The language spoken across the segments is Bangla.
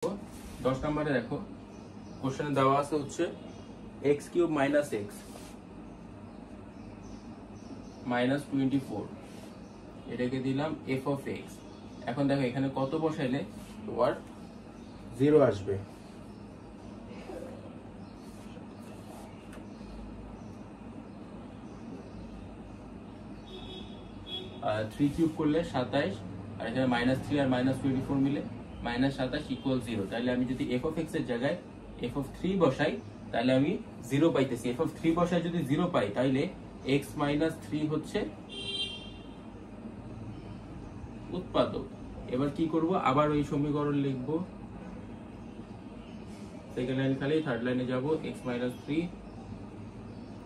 10 নম্বরে দেখো কোশ্চেনে দেওয়া আছে হচ্ছে x cube minus x minus 24, এটাকে দিলাম f অফ x। এখন দেখো এখানে কত বসাইলে তোমার 0 আসবে। 3 কিউব করলে 27, আর এখানে -3 আর -24 মিলে -27 ইকুয়াল 0। তাহলে আমি যদি f অফ x এর জায়গায় f অফ 3 বসাই তাহলে আমি 0 পাইতেছি। f অফ 3 বসাই যদি 0 পাই তাহলে x মাইনাস 3 হচ্ছে উৎপাদক। এবার কি করব, আবার ওই সমীকরণ লিখব, সেকেন্ড লাইন খালি, থার্ড লাইনে যাব, x মাইনাস 3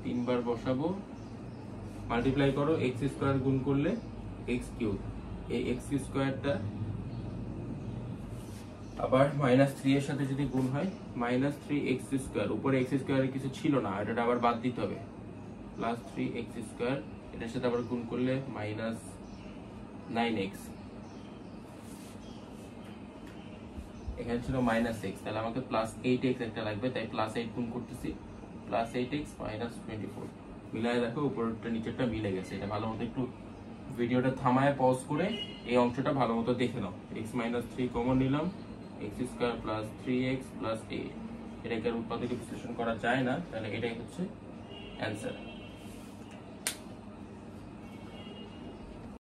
তিনবার বসাবো, মাল্টিপ্লাই করো, x স্কয়ার গুণ করলে x কিউব, এই x স্কয়ারটা আবার -3 এর সাথে যদি গুণ হয় -3x স্কয়ার, উপরে x স্কয়ারে কিছু ছিল না, এটা আবার বাদ দিতে হবে, +3x স্কয়ার, এটার সাথে আবার গুণ করলে -9x, এখানে ছিল -x, তাহলে আমাকে +8x একটা লাগবে, তাই +8 গুণ করতেছি, +8x -24 মিলায় দেখো উপরটা নিচেরটা মিলে গেছে। এটা ভালো মতো একটু ভিডিওটা থামায় পজ করে এই অংশটা ভালো মতো দেখে নাও। x - 3 কমন নিলাম, x square plus 3x plus 8, এটাকে উৎপাদকে বিশ্লেষণ করা যায় না, তাহলে এটাই হচ্ছে অ্যান্সার।